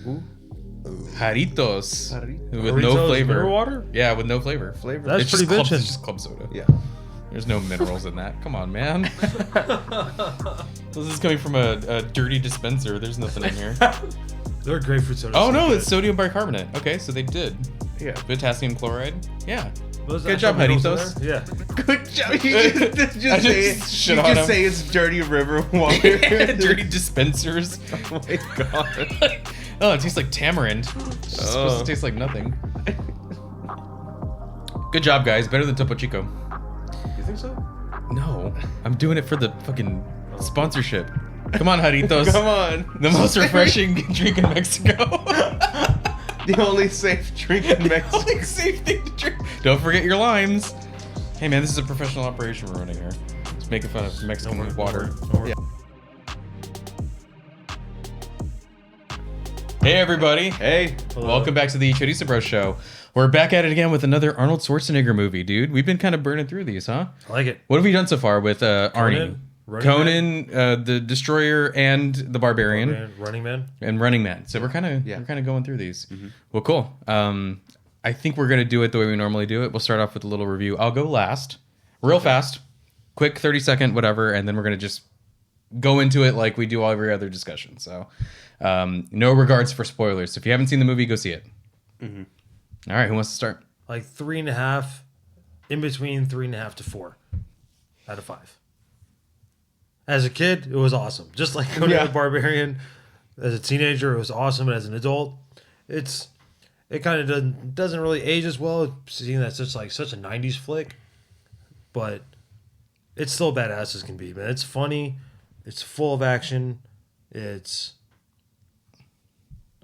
Jaritos. With Chorizo's no flavor. mineral water? Yeah, with no flavor. That's It's pretty just bitchin'. It's just club soda. Yeah. There's no minerals in that. Come on, man. This is coming from a dirty dispenser. There's nothing in here. They're grapefruit soda. Oh, no, it's sodium bicarbonate. Okay, so they did. Yeah. Potassium chloride. Yeah. Those Good job, actual Jaritos. minerals in there? Yeah. Good job. You just say it. shit You on just him. say it's dirty river water. Dirty dispensers. Oh my god. Oh, it tastes like tamarind. It's supposed to taste like nothing. Good job, guys. Better than Topo Chico. You think so? No, I'm doing it for the fucking sponsorship. Come on, Jaritos. Come on. The most refreshing drink in Mexico. The only safe drink in The Mexico. only safe thing to drink. Don't forget your limes. Hey man, this is a professional operation we're running here. Just making fun of Mexican water. Yeah. Hey everybody. Hey. Welcome back to the Chorizo Bros Show. We're back at it again with another Arnold Schwarzenegger movie, dude. We've been kind of burning through these, huh? I like it. What have we done so far with Arnie? Running Conan, the Destroyer, and the Barbarian, Running Man. and Running Man. So we're kind of going through these. Well, cool. I think we're gonna do it the way we normally do it. We'll start off with a little review. I'll go last, real fast, quick 30-second, whatever, and then we're gonna just go into it like we do every other discussion. So, no regards for spoilers. So if you haven't seen the movie, go see it. All right, who wants to start? Like 3.5, in between 3.5 to 4 out of 5. As a kid, it was awesome. Just like Conan the Barbarian. As a teenager, it was awesome. And as an adult, it kind of doesn't really age as well, seeing that such a 90s flick. But it's still badass as can be, man. It's funny. It's full of action. It's,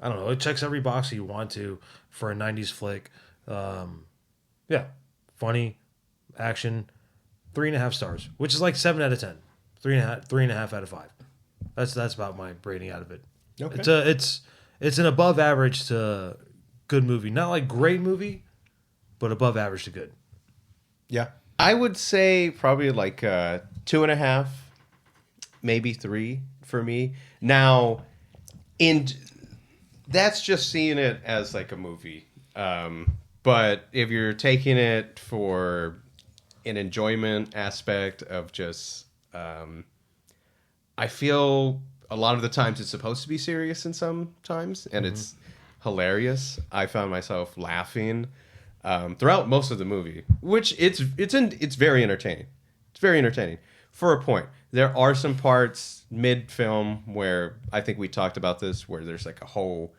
I don't know, it checks every box you want to for a 90s flick. Yeah. Funny, action, 3.5 stars, which is like 7 out of 10. 3.5 out of 5. That's about my rating out of it. Okay. It's an above average to good movie. Not like great movie, but above average to good. Yeah. I would say probably like 2.5, maybe 3 for me. Now, that's just seeing it as like a movie. But if you're taking it for an enjoyment aspect of just, I feel a lot of the times it's supposed to be serious and sometimes, and it's hilarious. I found myself laughing throughout most of the movie, which it's very entertaining. It's very entertaining for a point. There are some parts mid-film where I think we talked about this, where there's like a whole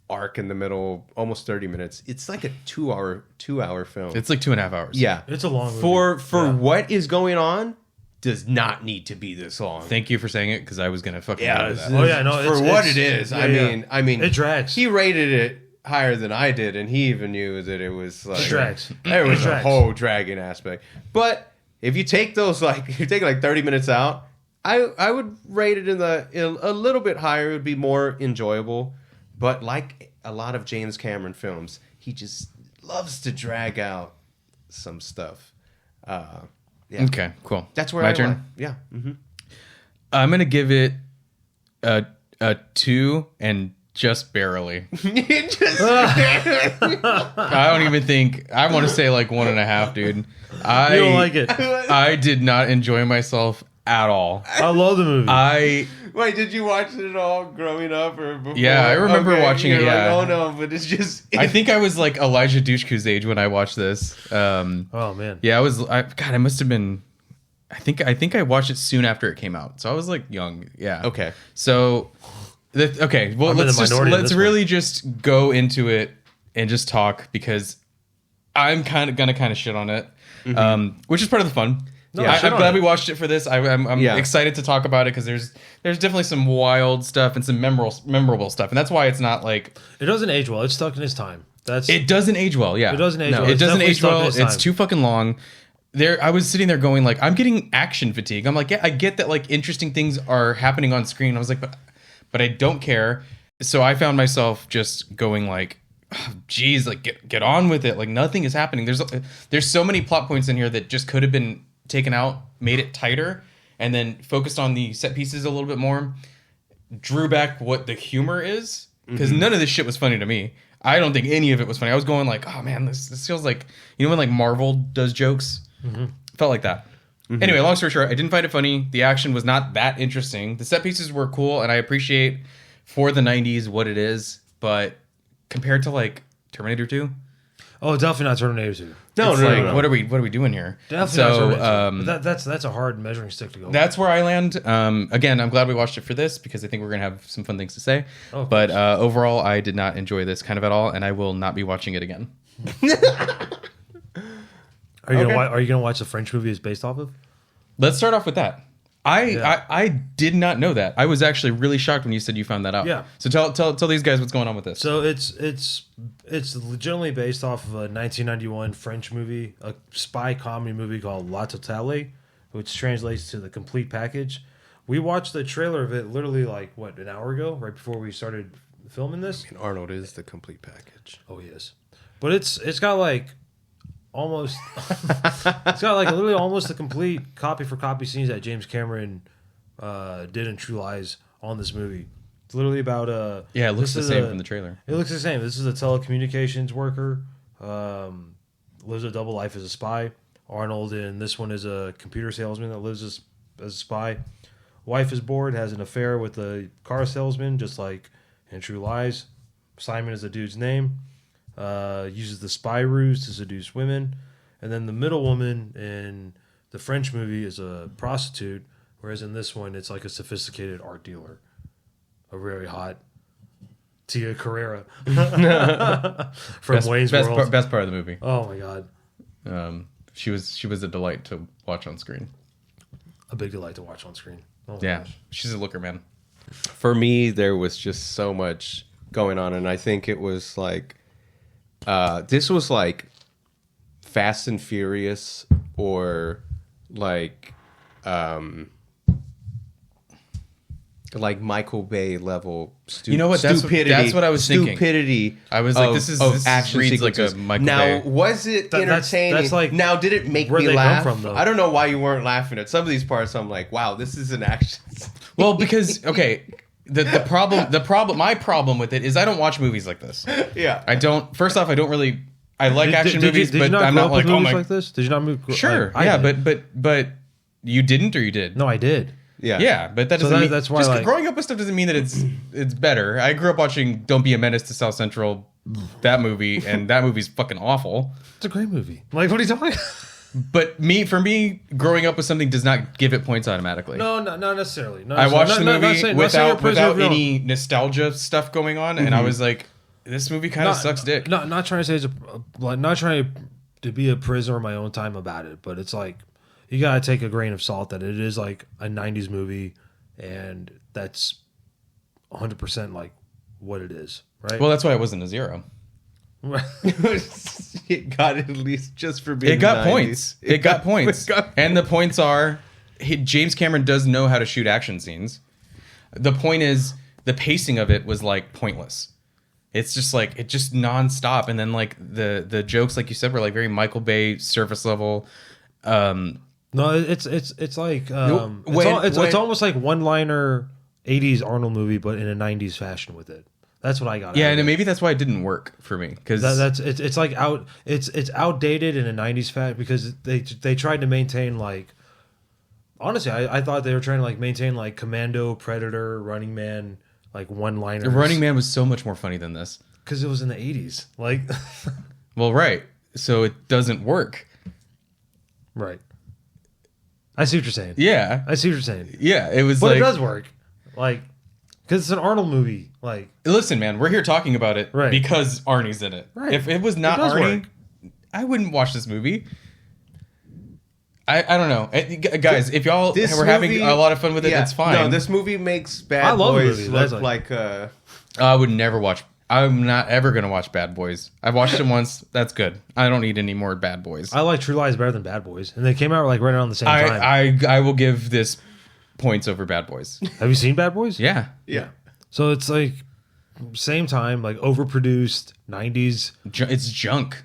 arc in the middle, almost 30 minutes. It's like a 2-hour film. It's like 2.5 hours. Yeah. It's a long movie. For what is going on, does not need to be this long. Thank you for saying it, because I was gonna fucking Yeah, do that. Oh yeah, no. For what it is. Yeah, I mean, it drags. He rated it higher than I did, and he even knew that it was like It drags. There was It a drags. whole dragging aspect. But if you take those if you take like 30 minutes out, I would rate it in a little bit higher. It would be more enjoyable. But like a lot of James Cameron films, he just loves to drag out some stuff. Yeah. Okay, cool. That's where my I turn. like. Yeah. I'm gonna give it a 2 and just barely. I don't even think I want to say like 1.5, dude. I You don't like it. I did not enjoy myself at all. I love the movie. Wait, did you watch it all growing up or before? Yeah, I remember watching it, you're yeah. Like, oh no, but it's just. I think I was like Elijah Dushku's age when I watched this. Oh man. Yeah, I must have been. I think I watched it soon after it came out, so I was like young. Yeah. Okay. So, okay. Well, I'm in the let's minority on let's this really just go into it and just talk, because I'm gonna shit on it, which is part of the fun. No, Yeah, shit I'm on glad it. we watched it for this. I'm Yeah. excited to talk about it, because there's definitely some wild stuff and some memorable stuff, and that's why it's not like It doesn't age well. It's stuck in his time. it doesn't age well. Yeah, It doesn't age well. It It's doesn't definitely age stuck in well. its It's time. too fucking long. I was sitting there going like, I'm getting action fatigue. I'm like, yeah, I get that like interesting things are happening on screen. I was like, but I don't care. So I found myself just going like, oh, geez, like get on with it. Like nothing is happening. There's so many plot points in here that just could have been taken out, made it tighter, and then focused on the set pieces a little bit more. Drew back what the humor is, because none of this shit was funny to me. I don't think any of it was funny. I was going like, oh man, this feels like, you know when like Marvel does jokes? Felt like that. Anyway, long story short, I didn't find it funny. The action was not that interesting. The set pieces were cool, and I appreciate for the 90s what it is, but compared to like Terminator 2, oh, definitely not Terminator 2. No. What are we doing here? Definitely not Terminator 2. That's a hard measuring stick to go. That's where I land. Again, I'm glad we watched it for this because I think we're gonna have some fun things to say. But overall, I did not enjoy this kind of at all, and I will not be watching it again. Are you gonna watch the French movie it's based off of? Let's start off with that. I did not know that. I was actually really shocked when you said you found that out. Yeah. So tell these guys what's going on with this. So it's legitimately based off of a 1991 French movie, a spy comedy movie called La Totale, which translates to The Complete Package. We watched the trailer of it literally like an hour ago, right before we started filming this. And Arnold is the complete package. Oh, he is. But it's got like almost it's got like literally almost the complete copy for copy scenes that James Cameron did in True Lies on this movie. It's literally about it looks the same from the trailer. It looks the same. This is a telecommunications worker, lives a double life as a spy. Arnold in this one is a computer salesman that lives as a spy. Wife is bored, has an affair with a car salesman, just like in True Lies. Simon is the dude's name. Uses the spy ruse to seduce women. And then the middle woman in the French movie is a prostitute, whereas in this one it's like a sophisticated art dealer. A very hot Tia Carrera from Wayne's World. Best part of the movie. Oh my god. She was a delight to watch on screen. A big delight to watch on screen. Oh yeah, gosh. She's a looker, man. For me, there was just so much going on, and I think it was like this was like Fast and Furious or like Michael Bay level stupidity. You know what? That's what I was thinking. Stupidity. I was like, this action reads sequences. like a Michael now, Bay. was it entertaining? That's like, now, did it make where'd me they laugh? come from, though? I don't know why you weren't laughing at some of these parts. I'm like, wow, this is an action. Well, because okay, my problem with it is I don't watch movies like this. Yeah, I don't. First off, I don't really. I like action did movies, you but not I'm grow not up like, with oh movies my. like this? Did you not move? Sure, I yeah, but you didn't, or you did? No, I did. Yeah, but that doesn't mean that's why just like, growing up with stuff doesn't mean that it's better. I grew up watching Don't Be a Menace to South Central, that movie, and that movie's fucking awful. It's a great movie. Like, what are you talking about? But for me, growing up with something does not give it points automatically. No, not necessarily. I watched the movie without any nostalgia stuff going on, and I was like, this movie kind of sucks dick. Not trying to say not trying to be a prisoner of my own time about it, but it's like you gotta take a grain of salt that it is like a '90s movie, and that's 100% like what it is, right? Well, that's why it wasn't a 0. It got at least just for being. It got points. It got points. And the points are James Cameron does know how to shoot action scenes. The point is the pacing of it was like pointless. It's just like it just nonstop, and then like the jokes, like you said, were like very Michael Bay surface level. No, it's like it's almost like one-liner 80s Arnold movie, but in a 90s fashion with it. That's what I got. Yeah, and maybe that's why it didn't work for me because it's like it's outdated in a 90s fashion because they tried to maintain like. Honestly, I thought they were trying to like maintain like Commando, Predator, Running Man, like one-liners. Running Man was so much more funny than this because it was in the 80s. Like, well, right, so it doesn't work. Right. I see what you're saying. Yeah, I see what you're saying. Yeah, it was, but like, it does work, like, because it's an Arnold movie. Like, listen, man, we're here talking about it because Arnie's in it. Right. If it was not Arnie, I wouldn't watch this movie. I don't know, guys. If y'all were having a lot of fun with it, that's fine. No, this movie makes Bad Boys look like. I would never watch. I'm not ever gonna watch Bad Boys. I've watched it once. That's good. I don't need any more Bad Boys. I like True Lies better than Bad Boys, and they came out like right around the same time. I will give this points over Bad Boys. Have you seen Bad Boys? Yeah. So it's like same time, like overproduced 90s. It's junk.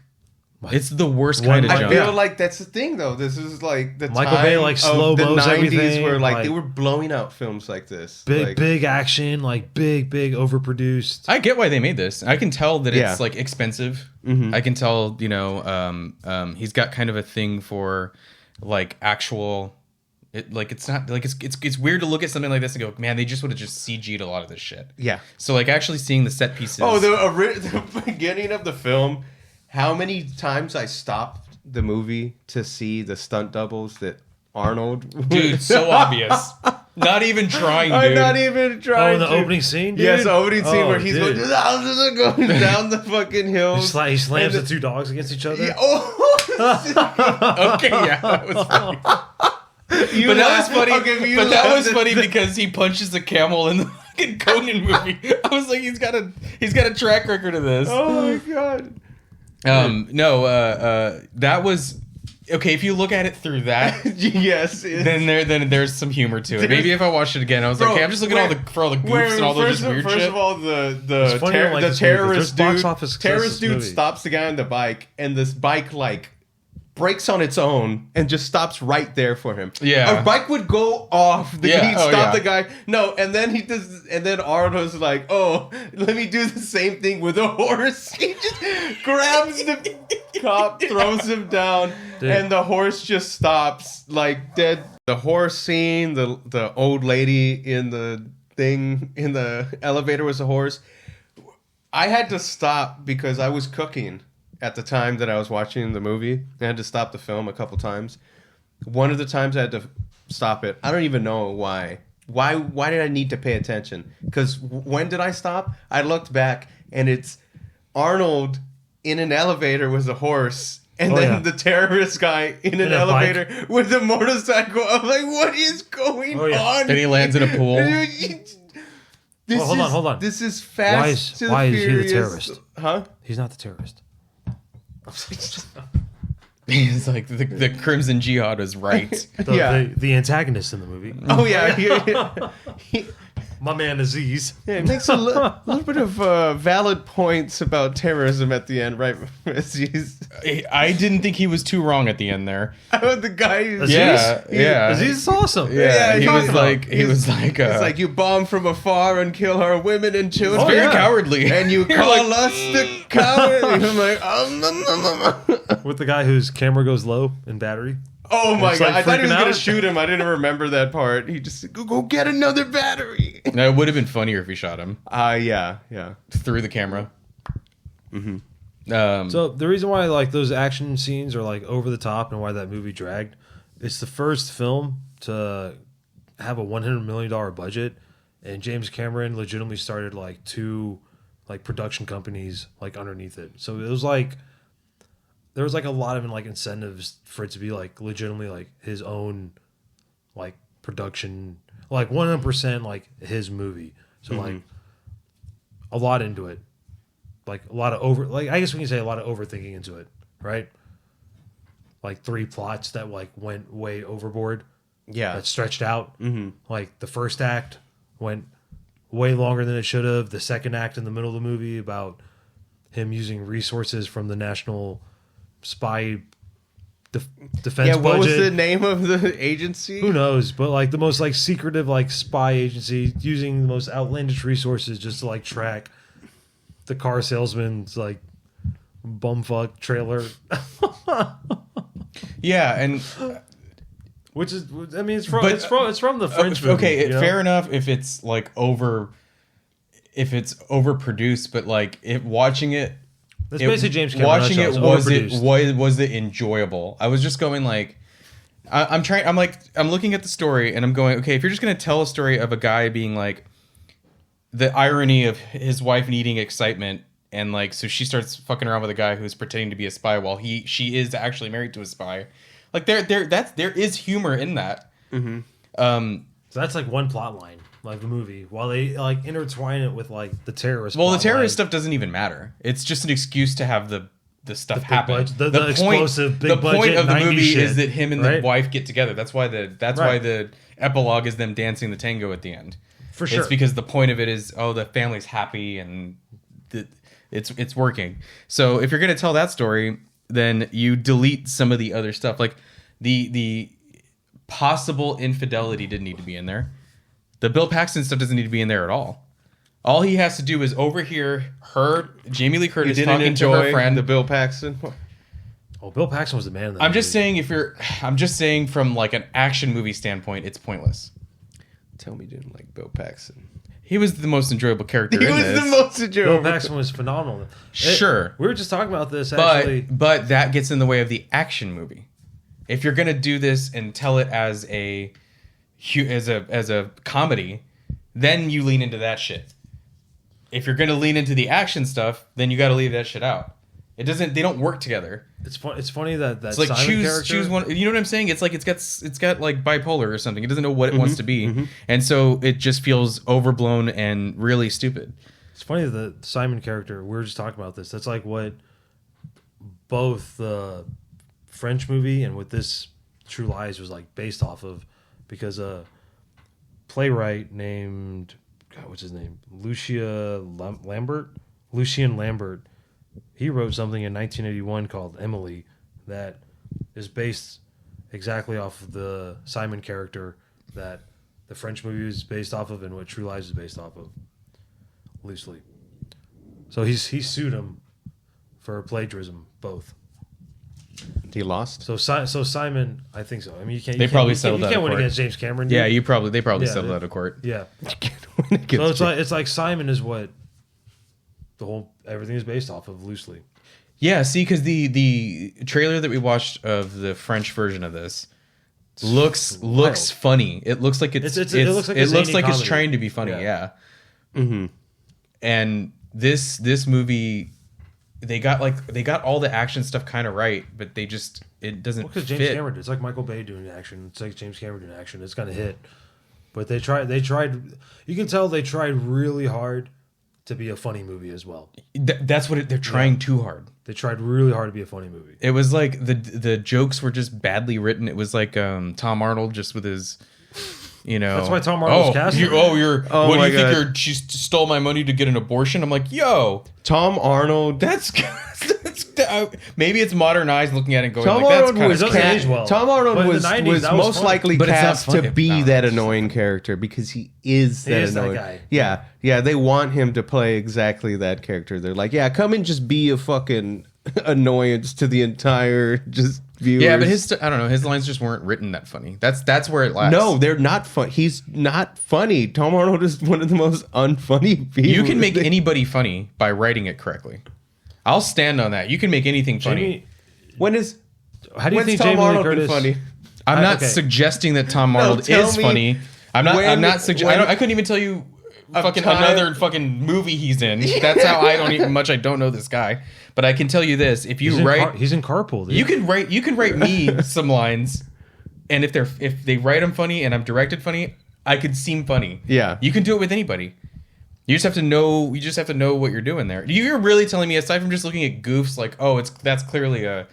It's the worst kind of I jump. feel like that's the thing, though. This is like the Michael time Bay, like, of slow-mos the 90s everything, where like- they were blowing out films like this. Big action, like big overproduced. I get why they made this. I can tell that Yeah. it's like expensive. Mhm. I can tell, he's got kind of a thing for like actual. It's not like it's weird to look at something like this and go, man, they just would have just CG'd a lot of this shit. Yeah. So like actually seeing the set pieces. Oh, the beginning of the film. How many times I stopped the movie to see the stunt doubles that Arnold... Dude, so obvious. Not even trying, dude. I'm not even trying. Oh, the opening scene, dude? Yes, the opening scene Oh, where he's dude. going down the fucking hills. He slams And the two dogs against each other. Yeah, oh, Okay, yeah, that was funny. you But that laugh- was funny. okay, you but that laugh was at funny the- because he punches the camel in the fucking Conan movie. I was like, he's got a track record of this. Oh my god. That was okay. If you look at it through that, Yes. then there's some humor to it. Maybe if I watched it again, I was like, hey, I'm just looking at all the goofs and all those just weird first shit. of all, the It's funny I like the this movie. terrorist There's box dude, office success terrorist in this dude movie. stops the guy on the bike, and this bike like breaks on its own and just stops right there for him. Yeah. A bike would go off. Yeah, He'd oh, stop yeah. the guy. No, and then he does, and then Arnold's like, "Oh, let me do the same thing with a horse." He just grabs the cop, throws him down, Dude. and the horse just stops like dead. The horse scene, the old lady in the thing in the elevator was a horse. I had to stop because I was cooking at the time that I was watching the movie. I had to stop the film a couple times. One of the times I had to stop it. I don't even know why. Why did I need to pay attention? Because when did I stop? I looked back and it's Arnold in an elevator with a horse. And then the terrorist guy in an a elevator bike. with a motorcycle. I'm like, what is going on? And he lands in a pool. This Hold on. This is fast. Why is he the Furious. terrorist? Huh? He's not the terrorist. It's like the Crimson Jihad is right. The antagonist in the movie. Oh yeah. My man Aziz. Yeah, it makes a little bit of valid points about terrorism at the end, right? I didn't think he was too wrong at the end there. The guy. Aziz? Yeah. Aziz is awesome. Yeah, he was like, it's like you bomb from afar and kill our women and children. very cowardly. And you call us the coward. I'm like, With the guy whose camera goes low in battery. oh my It's god! like I thought he was freaking gonna out. shoot him. I didn't remember that part. He just said, go get another battery. No, it would have been funnier if he shot him Yeah. through the camera. So the reason why like those action scenes are like over the top and why that movie dragged, it's the first film to have a $100 million budget, and James Cameron legitimately started like two like production companies like underneath it. So it was like there was like a lot of like incentives for it to be like legitimately like his own like production, like 100% like his movie. So like a lot into it. Like a lot of I guess we can say a lot of overthinking into it, right? Like 3 plots that like went way overboard. Yeah. That stretched out. Like the first act went way longer than it should have. The second act in the middle of the movie about him using resources from the national spy defense Yeah, what budget. was the name of the agency? Who knows? But like the most like secretive like spy agency using the most outlandish resources just to like track the car salesman's like bumfuck trailer. Yeah, and Which is, I mean, it's from the French movie. okay, you know? fair enough if it's like overproduced, but like watching it. That's basically James Cameron. Watching it overproduced. was it enjoyable? I was just going like, I'm looking at the story and I'm going, okay, if you're just gonna tell a story of a guy being like, the irony of his wife needing excitement and like, so she starts fucking around with a guy who's pretending to be a spy while she is actually married to a spy. Like there is humor in that. So that's like one plot line, like the movie, while they like intertwine it with like the terrorist. Well, the plot terrorist line. stuff doesn't even matter. It's just an excuse to have the stuff big happen. budget- the explosive big the point budget of the 90s movie shit, is that him and right? the wife get together. That's why the epilogue is them dancing the tango at the end. For sure. It's because the point of it is, oh, the family's happy and it's working. So if you're gonna tell that story, then you delete some of the other stuff. Like the possible infidelity didn't need to be in there. The Bill Paxton stuff doesn't need to be in there at all. All he has to do is overhear Jamie Lee Curtis talking to her friend. The Bill Paxton. Oh, Bill Paxton was the man. I'm just saying from like an action movie standpoint, it's pointless. Tell me you didn't like Bill Paxton. He was the most enjoyable character in this. He was the most enjoyable. Bill Paxton was phenomenal. Sure. We were just talking about this, actually. But that gets in the way of the action movie. If you're going to do this and tell it as a comedy, then you lean into that shit. If you're going to lean into the action stuff, then you got to leave that shit out. They don't work together. It's funny that it's like Simon choose one. You know what I'm saying? It's like it's got like bipolar or something. It doesn't know what it wants to be, and so it just feels overblown and really stupid. It's funny that the Simon character. We were just talking about this. That's like what both the French movie and what this True Lies was like based off of, because a playwright named what's his name, Lucien Lambert. He wrote something in 1981 called Emily that is based exactly off of the Simon character that the French movie is based off of and what True Lies is based off of, loosely. So he sued him for plagiarism, both. He lost. So Simon, I think so. I mean, They probably settled out of court. You can't win against James Cameron. Yeah, they probably settled out of court. Yeah. So it's like Simon is what everything is based off of loosely. Yeah, see, because the trailer that we watched of the French version of this looks funny. It looks like it looks like it's trying to be funny. Yeah. Mm-hmm. And this movie, they got all the action stuff kind of right, but it doesn't. Because James Cameron, it's like Michael Bay doing action. It's like James Cameron doing action. It's gonna hit, but they tried. You can tell they tried really hard to be a funny movie as well. That's what they're trying too hard. They tried really hard to be a funny movie. It was like the jokes were just badly written. It was like Tom Arnold just with his, That's why Tom Arnold's casting. What do you think? She stole my money to get an abortion? I'm like, yo, Tom Arnold. That's maybe it's modernized looking at it and going, Tom like, Arnold that's was kind of well. Tom Arnold was most funny. likely But cast to be that annoying character because he is that annoying. That guy. Yeah, they want him to play exactly that character. They're like, yeah, come and just be a fucking annoyance to the entire just viewers. Yeah, but I don't know, his lines just weren't written that funny. That's where it lies. No, they're not fun. He's not funny. Tom Arnold is one of the most unfunny people. You can make anybody funny by writing it correctly. I'll stand on that. You can make anything funny. How do you think Tom Jamie Arnold Lee Curtis been funny? I'm not suggesting that Tom Arnold is funny. I'm not suggesting. I couldn't even tell you another fucking movie he's in. That's how I don't know this guy. But I can tell you this: if you he's in Carpool. Dude. You can write me some lines, and if they write them funny and I'm directed funny, I could seem funny. Yeah, you can do it with anybody. You just have to know. You just have to know what you're doing there. You're really telling me, aside from just looking at goofs, like, oh, that's clearly a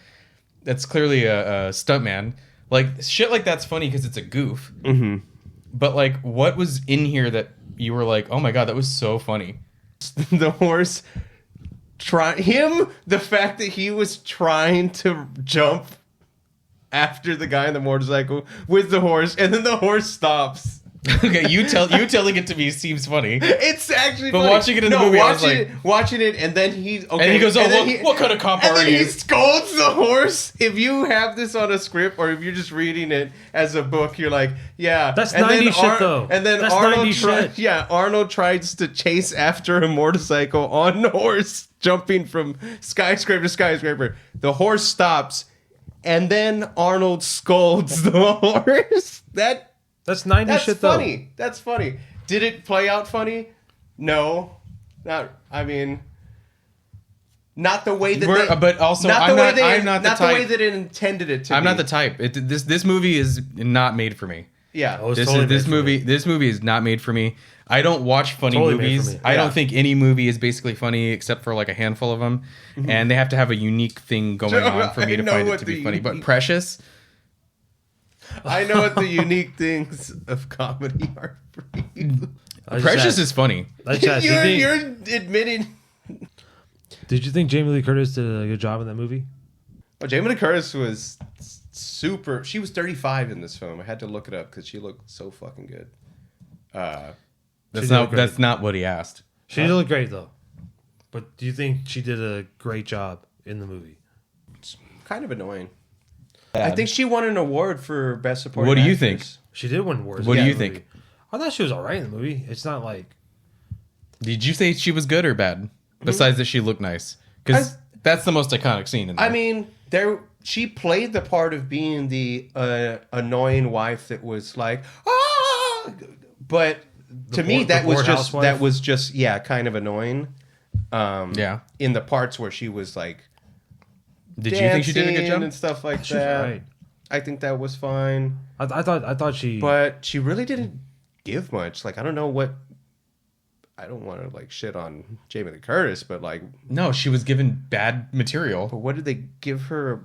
stuntman. Like shit like that's funny because it's a goof. Mm-hmm. But like, what was in here that you were like, oh my god, that was so funny? The horse. The fact that he was trying to jump after the guy in the motorcycle with the horse, and then the horse stops. Okay, you telling it to me seems funny. It's actually but funny. Watching it in the movie, I was like, watching it, and then he and he goes, oh, what kind of cop are you? He scolds the horse. If you have this on a script, or if you're just reading it as a book, you're like, yeah, that's 90s shit though. And then Arnold tries to chase after a motorcycle on the horse, jumping from skyscraper to skyscraper. The horse stops, and then Arnold scolds the horse. That's 90s shit though. That's funny. Did it play out funny? No. Not the way that but also I'm not the way that it intended it to be. I'm not the type. This movie is not made for me. Yeah. This movie is not made for me. I don't watch funny movies. I don't think any movie is basically funny except for like a handful of them, and they have to have a unique thing going on for me to find it to be funny. But Precious, I know what the unique things of comedy are for you. Precious is funny. You're admitting. Did you think Jamie Lee Curtis did a good job in that movie? Oh, Jamie Lee Curtis was super. She was 35 in this film. I had to look it up because she looked so fucking good. That's not what he asked. She did look great though. But do you think she did a great job in the movie? It's kind of annoying. I think she won an award for best supporting. What do you actress. think? She did win awards. What do you think? I thought she was all right in the movie. It's not like. Did you say she was good or bad? Besides that, she looked nice because that's the most iconic scene in there. I mean, she played the part of being the annoying wife that was like, ah, but to me that was just kind of annoying. In the parts where she was like, did you think she did a good job and stuff like that? Right. I think that was fine. I thought she, but she really didn't give much. Like I don't know what. I don't want to like shit on Jamie Lee Curtis, but like no, she was given bad material. But what did they give her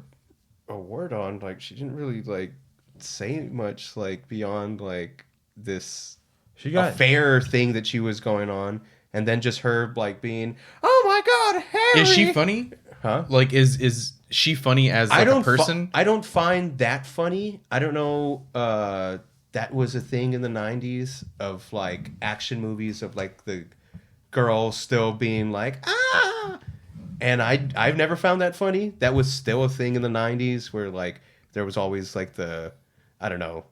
a word on? Like she didn't really like say much like beyond like this affair thing that she was going on, and then just her like being, oh my god, Harry. Is she funny? Huh? Like is she funny as like a person? I don't find that funny. I don't know. That was a thing in the 90s of like action movies of like the girl still being like, ah, and I've never found that funny. That was still a thing in the 90s where like there was always like the, I don't know,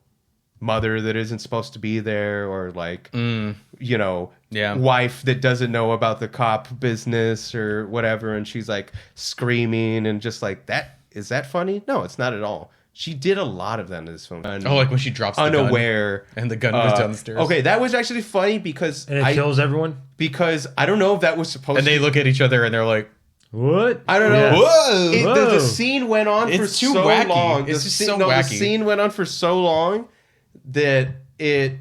mother that isn't supposed to be there, or like, you know, wife that doesn't know about the cop business or whatever. And she's like screaming and just like that. Is that funny? No, it's not at all. She did a lot of that in this film. Like when she drops the unaware gun and the gun goes down the stairs. Okay, that was actually funny because and it kills everyone. Because I don't know if that was supposed. And they look at each other and they're like, "What?" I don't know. Yeah. Whoa! The scene went on for so wacky. long. It's just so The wacky. scene went on for so long that it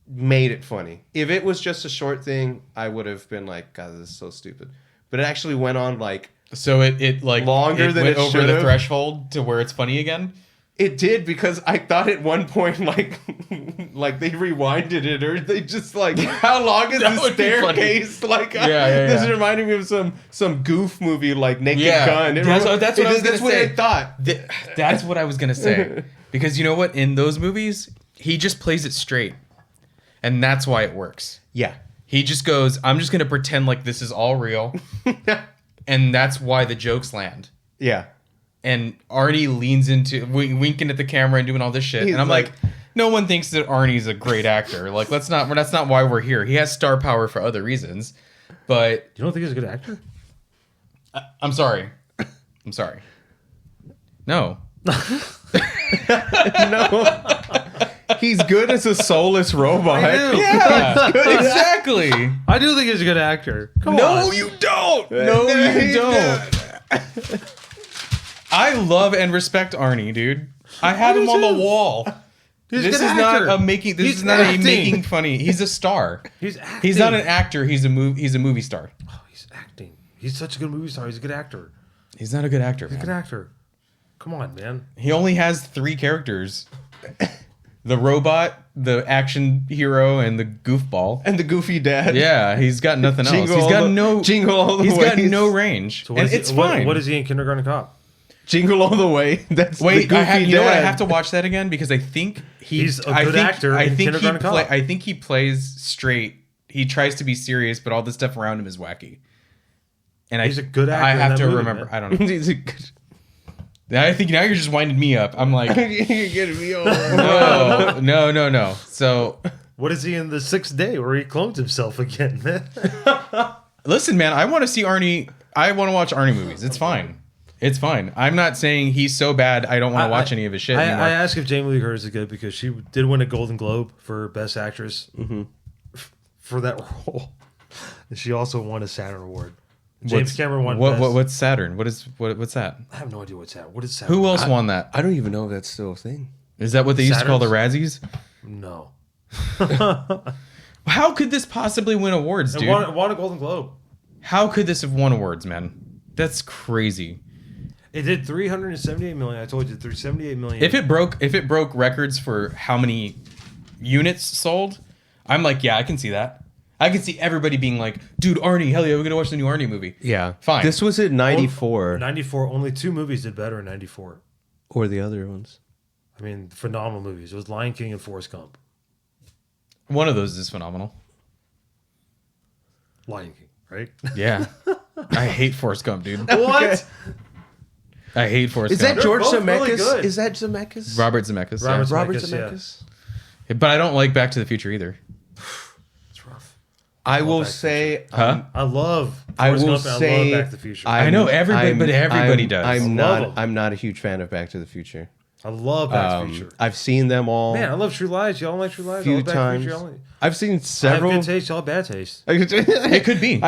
made it funny. If it was just a short thing, I would have been like, "God, this is so stupid." But it actually went on like it like longer than went it over should've. the threshold to where it's funny again. It did, because I thought at one point like they rewinded it, or they just like, how long is the staircase? Like, this is reminding me of some goof movie like Naked Gun. That's what I thought. That's what I was gonna say. Because you know what? In those movies, he just plays it straight, and that's why it works. Yeah, he just goes, "I'm just gonna pretend like this is all real," and that's why the jokes land. Yeah. And Arnie leans into winking at the camera and doing all this shit. And I'm like, no one thinks that Arnie's a great actor. Like, that's not why we're here. He has star power for other reasons. But you don't think he's a good actor? I'm sorry. No. No. He's good as a soulless robot. Yeah, exactly. I do think he's a good actor. Come on. You don't. No, you don't. I love and respect Arnie, dude. I have him on the wall. This is not a making funny. He's a star. He's acting. He's not an actor. He's a movie star. Oh, he's acting. He's such a good movie star. He's a good actor. He's not a good actor. He's a good actor. Come on, man. He only has 3 characters: the robot, the action hero, and the goofball, and the goofy dad. Yeah, he's got nothing else. He's got no range, so and it's fine. What is he in Kindergarten Cop? Jingle All the Way. That's wait. I have to watch that again because I think he's a good actor. I think he plays straight. He tries to be serious, but all the stuff around him is wacky. And he's a good actor. I have to remember. Man. I don't know. He's a good. I think now you're just winding me up. I'm like, you're getting me over. No. So, what is he in The Sixth Day where he clones himself again, man? Listen, man, I want to see Arnie. I want to watch Arnie movies. It's fine. It's fine. I'm not saying he's so bad I don't want to watch any of his shit anymore. I asked if Jamie Lee Curtis is good because she did win a Golden Globe for Best Actress for that role. And she also won a Saturn Award. James Cameron won what's Saturn? What's that? I have no idea what's Saturn. What is Saturn? Who else won that? I don't even know if that's still a thing. Is that what they used to call the Razzies? No. How could this possibly win awards, dude? It won a Golden Globe. How could this have won awards, man? That's crazy. It did $378 million. I told you, $378 million. If it broke records for how many units sold, I'm like, yeah, I can see that. I could see everybody being like, dude, Arnie, hell yeah, we're gonna watch the new Arnie movie. Yeah, fine. This was at 94. 94. Only 2 movies did better in 94. Or the other ones. I mean, phenomenal movies. It was Lion King and Forrest Gump. One of those is phenomenal. Lion King, right? Yeah. I hate Forrest Gump, dude. What? Okay. I hate Forrest Is Gump. that George both really Zemeckis? good. Is that Zemeckis? Robert Zemeckis. Robert Yeah. Robert Zemeckis, Zemeckis. But I don't like Back to the Future either. It's rough. I will Back to the say, Huh? I love I Forrest will Gump and I say, love Back to the Future. I know everybody does. I love 'em. I'm not a huge fan of Back to the Future. I love Back to the Future. I've seen them all. Man, I love True Lies. Y'all don't like True Lies? I few love Back to the times. Future. Y'all like- I've seen I have several. good taste. Y'all have bad taste. It could be.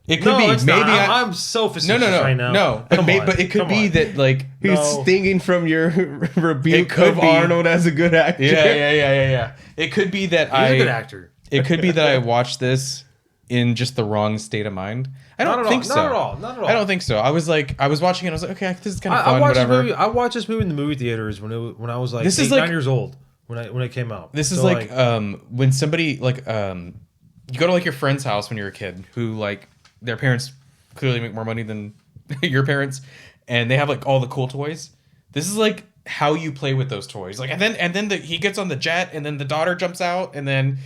It could be. It's Maybe not. I. I'm so No, facetious no, no, right now. no. Come on. But it could Come be on. that like. He's No. stinging from your rebuke It could of be. Arnold as a good actor. Yeah. It could be that He's a good actor. It could be that I watched this in just the wrong state of mind. I don't think so. Not at all. Not at all. I don't think so. I was watching it. I was like, okay, this is kind of fun. I watched Whatever. this movie. I watched this movie in the movie theaters when I was like This is 9 like- years old when it came out. This is So, like when somebody like you go to like your friend's house when you're a kid who like their parents clearly make more money than your parents and they have like all the cool toys. This is like how you play with those toys. Like and then he gets on the jet and then the daughter jumps out and then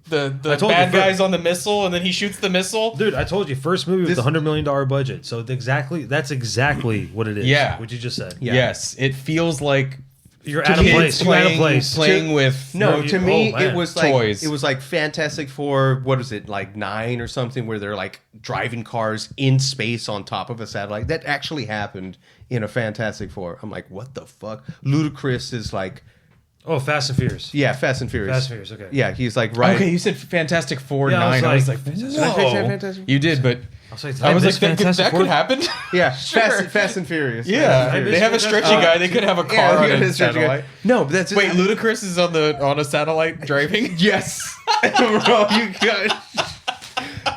the bad guy's on the missile and then he shoots the missile. Dude, I told you, first movie with the $100 million budget. So that's exactly what it is. Yeah. What you just said. Yeah. Yes, it feels like You're out of place. You're out of place. Playing with No, to me, man. it was like Toys. it was like Fantastic Four. What is it, like 9 or something, where they're like driving cars in space on top of a satellite? That actually happened in a Fantastic Four. I'm like, what the fuck? Ludacris is like, Oh, Fast and Furious. yeah, Fast and Furious. Fast and Furious, okay. Yeah, he's like right. Okay, you said Fantastic Four Yeah, 9. I was like, Fantastic- no. Fantastic- You did, but I was like, I was this like, that Fantastic could Four- happen. Yeah, Fast and Furious. Yeah, Fast and they Furious. have a stretchy guy. They could have a car Yeah, on yeah, a it's stretchy guy. satellite. No, but that's Wait, Ludacris is on a satellite driving. Yes, bro,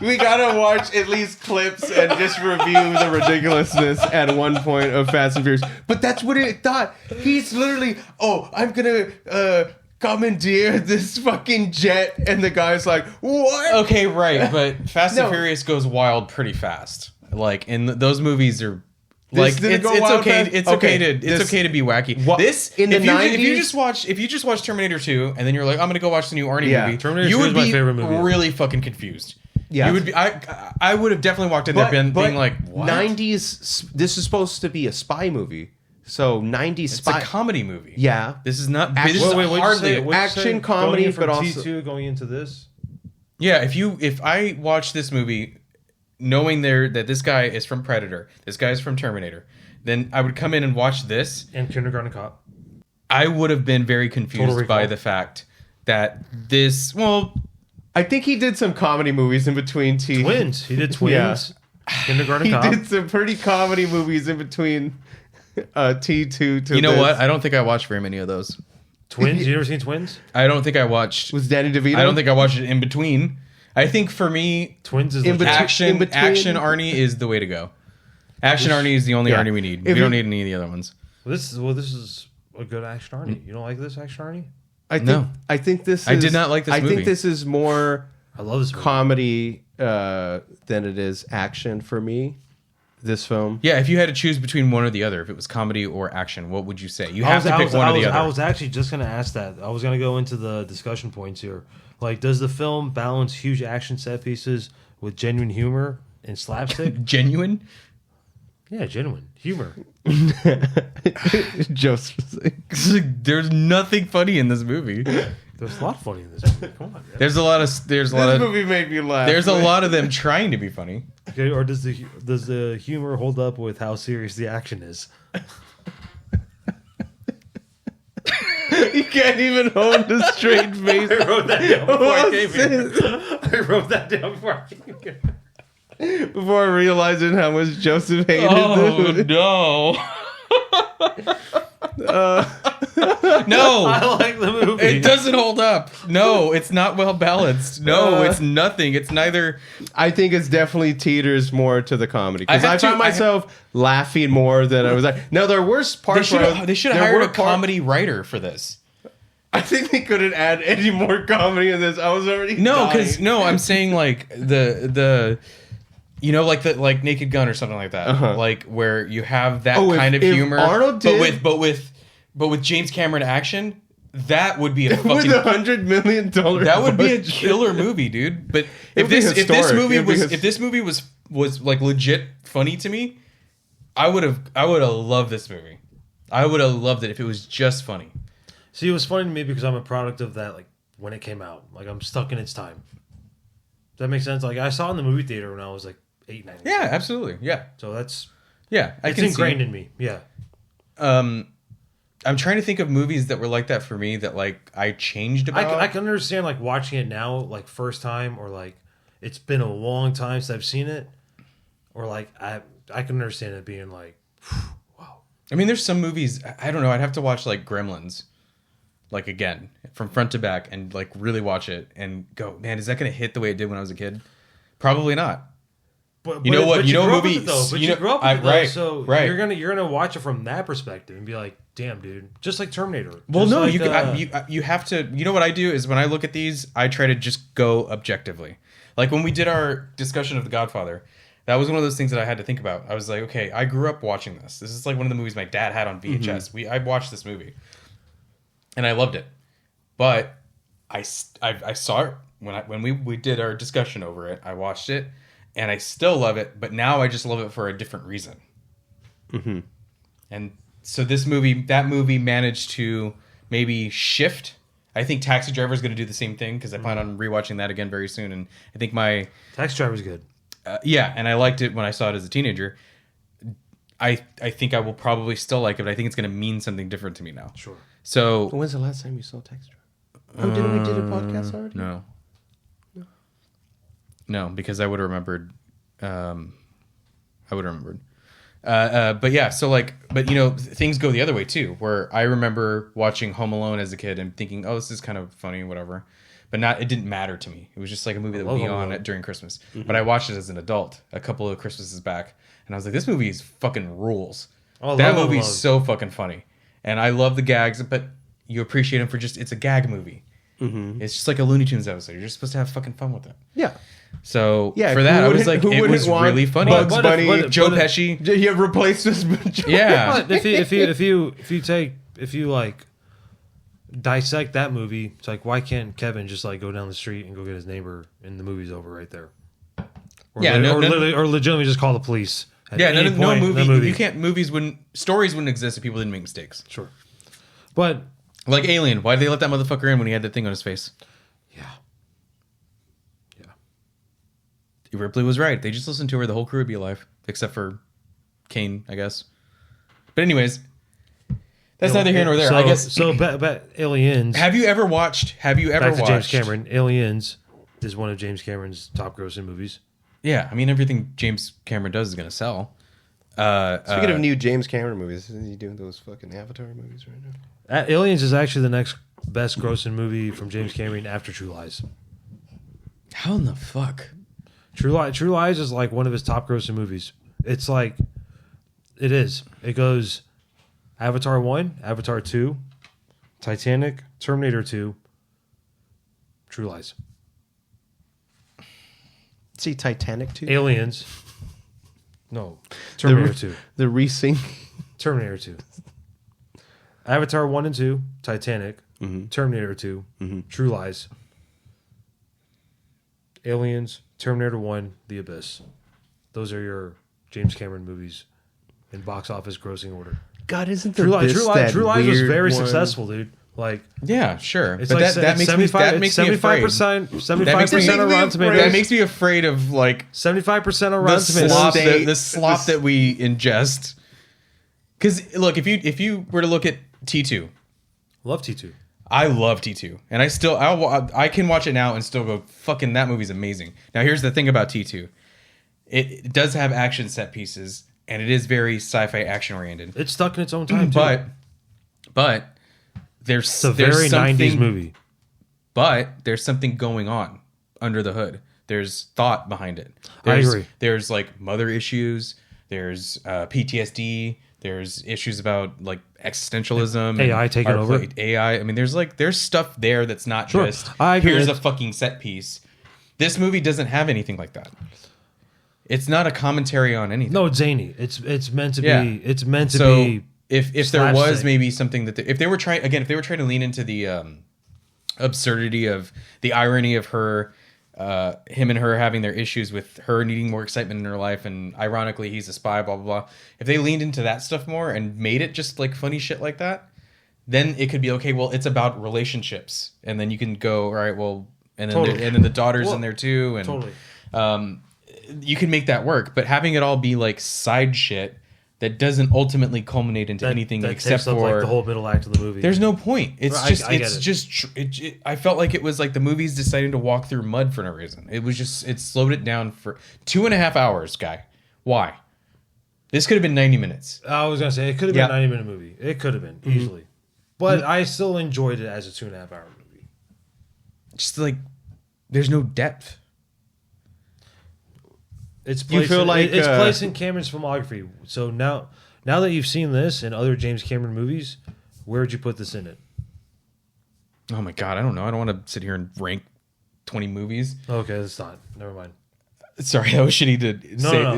we gotta watch at least clips and just review the ridiculousness at one point of Fast and Furious. But that's what it thought. He's literally, I'm gonna commandeer this fucking jet, and the guy's like, what? Okay, right, but Fast and No. Furious goes wild pretty fast. Like, and those movies are. Like didn't it's go wild okay. fast? It's Okay, okay this- to be wacky. What- This in the if you 90s? if you just watch Terminator 2 and then you're like, I'm gonna go watch the new Arnie Yeah. movie. Terminator you 2 would is my be favorite movie. really fucking confused. Yeah. You would be. I would have definitely walked in there being like, what? 90s. This is supposed to be a spy movie, so 90s It's spy. a comedy movie. Yeah, This is not. Action- This is What'd you hardly. say? What'd you action say? comedy, going in from but also- T2 going into this. Yeah, if I watch this movie knowing that this guy is from Predator, this guy is from Terminator, then I would come in and watch this. And Kindergarten Cop. I would have been very Total confused Recall. by the fact that this. Well, I think he did some comedy movies in between. Twins. He did Twins. Kindergarten He Cop. did some pretty comedy movies in between T2 to you know this. what? I don't think I watched very many of those. Twins. You ever seen Twins? I don't think I watched. Was Danny DeVito? I don't think I watched it in between. I think for me, Twins is In legit. between- action between- action Arnie is the way to go. Action Arnie is the only Yeah. Arnie we need. If We don't you- need any of the other ones. This is a good action Arnie. You don't like this action Arnie? I think this. I is, did not like this I movie. think this is more I love this movie. comedy than it is action for me. This film. Yeah, if you had to choose between one or the other, if it was comedy or action, what would you say? You I have was, to I pick was, one I or the was, other. I was actually just going to ask that. I was going to go into the discussion points here. Like, does the film balance huge action set pieces with genuine humor and slapstick? Genuine? Yeah, genuine humor. Joseph. There's nothing funny in this movie. There's a lot funny in this movie. Come on, man. There's a lot of This movie made me laugh. there's a lot of them trying to be funny. Okay, or does the humor hold up with how serious the action is? You can't even hold a straight face. I wrote that down before I What's came here. I wrote that down before I came here. Before realizing how much Joseph hated Oh this. no. I No. like the movie. It doesn't hold up. No, it's not well balanced. No, it's nothing. It's neither. I think it's definitely teeters more to the comedy because I I, have to- found myself laughing more than I was like. No, there were parts. They where I was- should have there hired were a comedy writer for this. I think they couldn't add any more comedy in this. I was already dying. I'm saying like the like Naked Gun or something like that, like where you have that kind of humor, Arnold did, but with James Cameron action. That would be a fucking with $100 million. That would be a killer movie, dude. But if this movie was like legit funny to me, I would have loved this movie. I would have loved it if it was just funny. See, it was funny to me because I'm a product of that. Like when it came out, like I'm stuck in its time. Does that make sense? Like I saw it in the movie theater when I was like 8, 9. Yeah, absolutely. Yeah. So that's it's ingrained in me. Yeah. I'm trying to think of movies that were like that for me that like I changed about. I can understand like watching it now, like first time, or like it's been a long time since I've seen it, or like I can understand it being like, wow. I mean, there's some movies I don't know. I'd have to watch like Gremlins, like again from front to back, and like really watch it and go, man, is that going to hit the way it did when I was a kid? Probably not. But you know what? You know a movie. You grew up with it, though, right? So right. You're gonna watch it from that perspective and be like, "Damn, dude!" Just like Terminator. Well, no, like, you have to. You know what I do is when I look at these, I try to just go objectively. Like when we did our discussion of The Godfather, that was one of those things that I had to think about. I was like, okay, I grew up watching this. This is like one of the movies my dad had on VHS. I watched this movie, and I loved it. But I saw it when we did our discussion over it. I watched it. And I still love it, but now I just love it for a different reason. Mm-hmm. And so that movie managed to maybe shift. I think Taxi Driver is going to do the same thing because I plan on rewatching that again very soon. And I think my Taxi Driver is good. Yeah, and I liked it when I saw it as a teenager. I think I will probably still like it, but I think it's going to mean something different to me now. Sure. So when's the last time you saw Taxi Driver? Didn't we do a podcast already? No, because I would have remembered. But yeah, so like, but you know, things go the other way too. Where I remember watching Home Alone as a kid and thinking, "Oh, this is kind of funny, whatever," but it didn't matter to me. It was just like a movie that would be on during Christmas. Mm-hmm. But I watched it as an adult a couple of Christmases back, and I was like, "This movie is fucking rules." That movie's so fucking funny, and I love the gags, but you appreciate them for it's a gag movie. Mm-hmm. It's just like a Looney Tunes episode. You're just supposed to have fucking fun with it. Yeah. So for that, I was like, it was really funny. Bugs Bunny, Joe Pesci. You have replaced this. Yeah. But if you like dissect that movie, it's like, why can't Kevin just like go down the street and go get his neighbor and the movie's over right there? Or legitimately just call the police. No movie. You can't. Stories wouldn't exist if people didn't make mistakes. Sure. But like Alien, why did they let that motherfucker in when he had that thing on his face? Yeah. Ripley was right. They just listened to her. The whole crew would be alive, except for Kane, I guess. But anyways, that's neither here nor there. So, I guess. So, Aliens. Have you ever watched? Back to James Cameron. Aliens is one of James Cameron's top grossing movies. Yeah, I mean everything James Cameron does is going to sell. Speaking of new James Cameron movies, isn't he doing those fucking Avatar movies right now? Aliens is actually the next best grossing movie from James Cameron after True Lies. How in the fuck? True Lies is like one of his top grossing movies. It's like, it is. It goes Avatar 1, Avatar 2, Titanic, Terminator 2, True Lies. See Titanic 2? Aliens. No. Terminator 2. The resync. Terminator 2. Avatar 1 and 2, Titanic, Terminator 2, True Lies, Aliens, Terminator 1, The Abyss. Those are your James Cameron movies in box office grossing order. God, isn't there True Lies was very successful, dude. Like, yeah, sure, it's but like that makes me afraid. 75% on Rotten Tomatoes. That makes me afraid of like 75% on Rotten Tomatoes. The slop that we ingest. Because look, if you were to look at T2, love T2. I love T2, and I can watch it now and still go, fucking that movie's amazing. Now here's the thing about T2, it does have action set pieces, and it is very sci-fi action oriented. It's stuck in its own time too. But there's a very 90s movie. But there's something going on under the hood. There's thought behind it. I agree. There's like mother issues. There's PTSD. There's issues about like existentialism, AI taking over. AI. I mean, there's stuff there that's not just here's a fucking set piece. This movie doesn't have anything like that. It's not a commentary on anything. No, it's zany. It's meant to be. It's meant to be. If there was maybe something that if they were trying to lean into the absurdity of the irony of her. Him and her having their issues with her needing more excitement in her life, and ironically he's a spy, blah blah blah. If they leaned into that stuff more and made it just like funny shit like that, then it could be okay. Well, it's about relationships, and then you can go, all right, well, and then and then the daughter's in there too, and you can make that work. But having it all be like side shit that doesn't ultimately culminate into anything except for like the whole middle act of the movie. There's no point. I felt like it was like the movie's deciding to walk through mud for no reason. It slowed it down for 2.5 hours, guy. Why? This could have been 90 minutes. I was gonna say it could have been a 90-minute movie. It could have been easily, but I still enjoyed it as a 2.5-hour movie. Just like there's no depth. It's placed in Cameron's filmography. So now that you've seen this and other James Cameron movies, where would you put this in it? Oh my god, I don't know. I don't want to sit here and rank 20 movies. Okay, that's not. Never mind. Sorry, that was shitty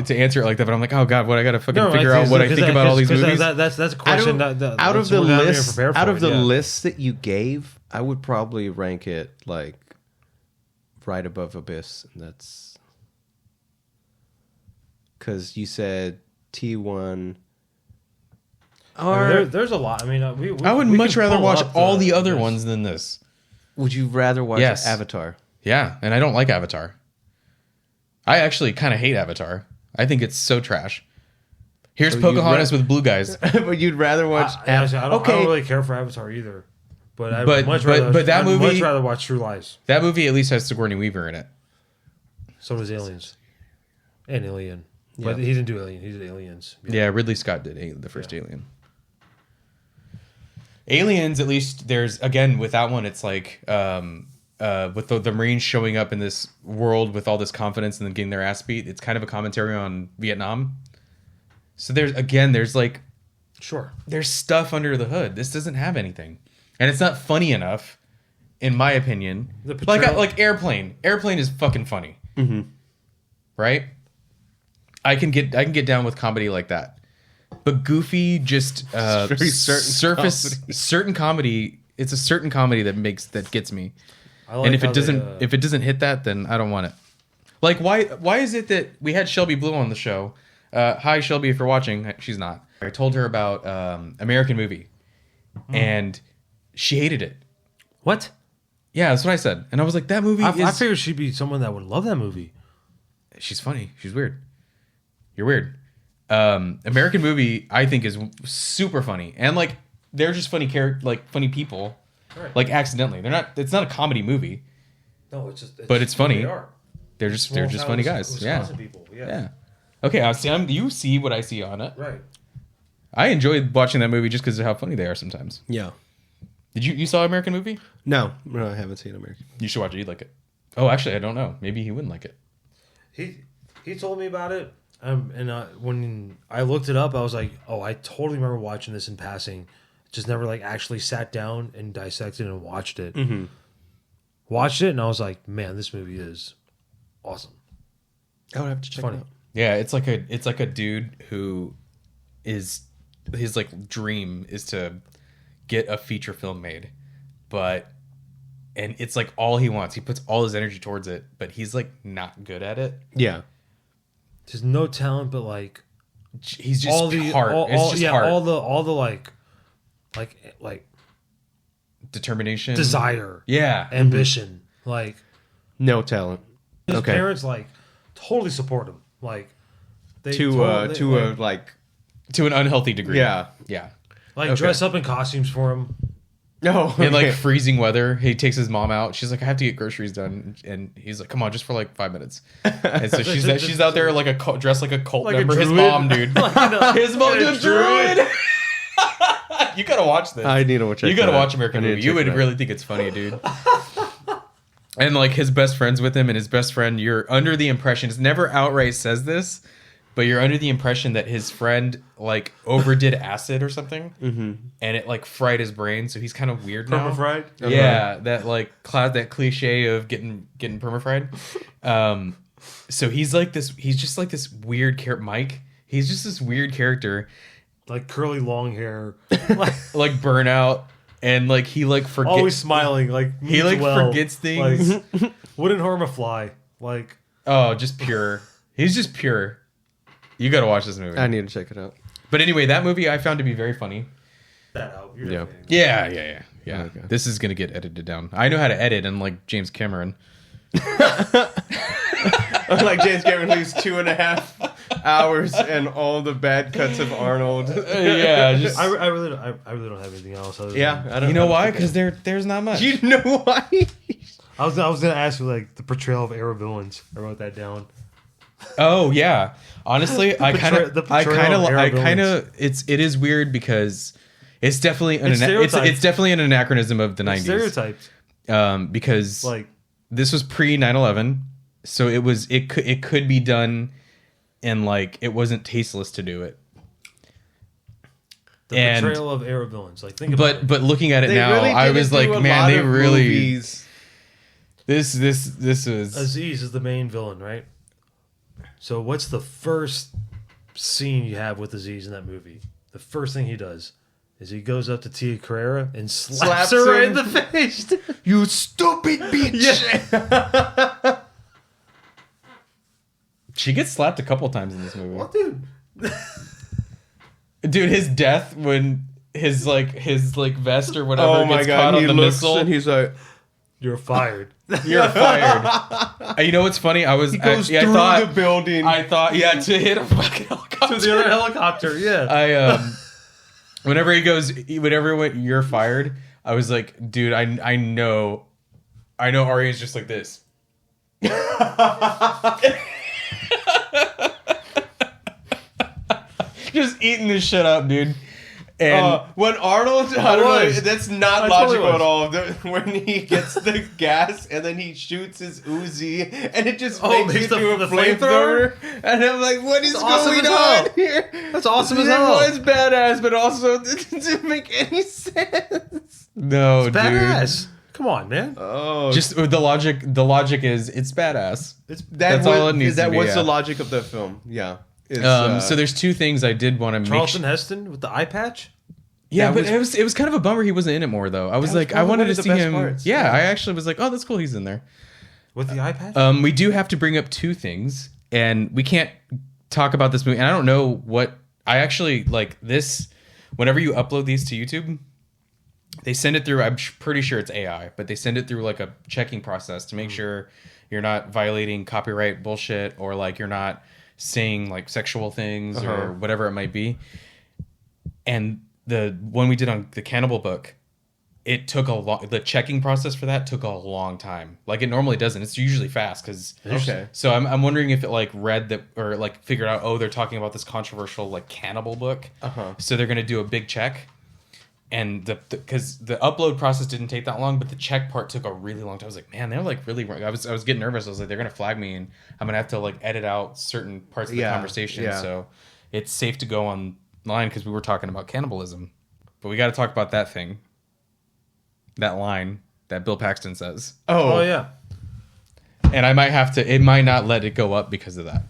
to answer it like that. But I'm like, oh god, what I gotta fucking figure out what I think about all these movies. That's a question. Out of the list that you gave, I would probably rank it like right above Abyss, and that's. Because you said T1. There's a lot. I mean, I would much rather watch all the other ones than this. Would you rather watch Avatar? Yeah, and I don't like Avatar. I actually kind of hate Avatar. I think it's so trash. Here's Pocahontas with blue guys. But you'd rather watch Avatar. I don't really care for Avatar either. But I'd much rather watch True Lies. That movie at least has Sigourney Weaver in it. So does Aliens. And Alien. But he didn't do Alien. He did Aliens. Yeah, Ridley Scott did the first Alien. Aliens, at least, there's, again, with that one, it's like, with the Marines showing up in this world with all this confidence and then getting their ass beat, it's kind of a commentary on Vietnam. So there's like... Sure. There's stuff under the hood. This doesn't have anything. And it's not funny enough, in my opinion. Like Airplane. Airplane is fucking funny. Mm-hmm. Right? I can get down with comedy like that, but goofy just certain comedy. It's a certain comedy that gets me, and if it doesn't hit that, then I don't want it. Like why is it that we had Shelby Blue on the show? Hi Shelby, if you're watching, she's not. I told her about American Movie, and she hated it. What? Yeah, that's what I said, and I was like, that movie. I figured she'd be someone that would love that movie. She's funny. She's weird. You're weird. American Movie, I think, is super funny, and like they're just funny funny people, right. Like accidentally. They're not. It's not a comedy movie. No, but it's funny. They are. They're just funny guys. Yeah. People. Yeah. Okay, you see what I see on it. Right. I enjoyed watching that movie just because of how funny they are sometimes. Yeah. Did you saw American Movie? No, I haven't seen American. You should watch it. You'd like it. Oh, actually, I don't know. Maybe he wouldn't like it. He told me about it. And when I looked it up, I was like, oh, I totally remember watching this in passing. Just never like actually sat down and dissected and watched it. Mm-hmm. Watched it, and I was like, man, this movie is awesome. I would have to check it out. Yeah, it's like a dude who his like dream is to get a feature film made, and it's like all he wants. He puts all his energy towards it, but he's like not good at it. Yeah. There's no talent, but like he's just heart. All the like determination, desire, ambition, like no talent. His parents like totally support him, like to an unhealthy degree. Yeah. Like dress up in costumes for him. No, in like freezing weather, he takes his mom out. She's like, I have to get groceries done, and he's like, come on, just for like 5 minutes. And so she's out there like dressed like a cult member. His mom, dude. His mom, dude, druid. You gotta watch this. I need to watch it. You gotta watch American Movie. You would really think it's funny, dude. And like his best friend's with him, and his best friend, you're under the impression, it's never outright says this, but you're under the impression that his friend like overdid acid or something, and it like fried his brain, so he's kind of weird now. Perma-fried? Yeah, that like that cliche of getting perma-fried. So he's like this. He's just like this weird Mike. He's just this weird character, like curly long hair, like burnout, and like he like forgets. Always smiling, like he like forgets things. Like, wouldn't harm a fly. Like just pure. He's just pure. You got to watch this movie. I need to check it out. But anyway, that movie I found to be very funny. That out. Yeah. Okay. This is gonna get edited down. I know how to edit, unlike James Cameron. Like James Cameron leaves 2.5 hours and all the bad cuts of Arnold. Just I really don't have anything else. Other than, I don't. You know why? Because there's not much. You know why? I was gonna ask you like the portrayal of Arrow villains. I wrote that down. Oh yeah. Honestly, I kind of it is weird because it's definitely it's definitely an anachronism of the 90s. Stereotypes. Because like this was pre 9/11, so it could be done, and like it wasn't tasteless to do it. The portrayal of Arrow villains, like think about it. But looking at it now, I was like, man, they really. Movies. This was Aziz is the main villain, right? So what's the first scene you have with Aziz in that movie? The first thing he does is he goes up to Tia Carrera and slaps her right in the face. You stupid bitch! Yeah. She gets slapped a couple times in this movie. Well, dude. Dude, his death when his vest or whatever gets caught on the missile, and he's like, "You're fired. You're fired." You know what's funny? He goes through the building. I thought, to hit a fucking helicopter. To the other helicopter, yeah. Whenever he went, "You're fired," I was like, dude, I know Arry is just like this. Just eating this shit up, dude. And when Arnold, I don't know, that's not logical at all. When he gets the gas and then he shoots his Uzi and it just makes it to a flamethrower. And I'm like, what is going on here? That's awesome as hell. It was badass, but also it didn't make any sense. No, it's badass. Come on, man. Oh, just the logic. The logic is it's badass. That's all it needs to be. What's the logic of the film? Yeah. So there's two things I did want to make. Charlton Heston with the eye patch. Yeah, but it was kind of a bummer he wasn't in it more though. I was like, I wanted to see him. Parts. Yeah, I actually was like, oh, that's cool. He's in there with the eye patch. We do have to bring up two things, and we can't talk about this movie. And I don't know what I actually like this. Whenever you upload these to YouTube, they send it through. I'm pretty sure it's AI, but they send it through like a checking process to make sure you're not violating copyright bullshit or like you're not saying like sexual things or whatever it might be. And the one we did on the Cannibal book, it took the checking process for that took a long time. Like it normally doesn't. It's usually fast because so I'm wondering if it like read that or like figured out, oh, they're talking about this controversial like cannibal book. So they're gonna do a big check. And because the upload process didn't take that long, but the check part took a really long time. I was like, man, they're like really. I was getting nervous. I was like, they're gonna flag me, and I'm gonna have to like edit out certain parts of the conversation. Yeah. So it's safe to go online because we were talking about cannibalism, but we got to talk about that thing, that line that Bill Paxton says. Oh yeah. And I might have to. It might not let it go up because of that.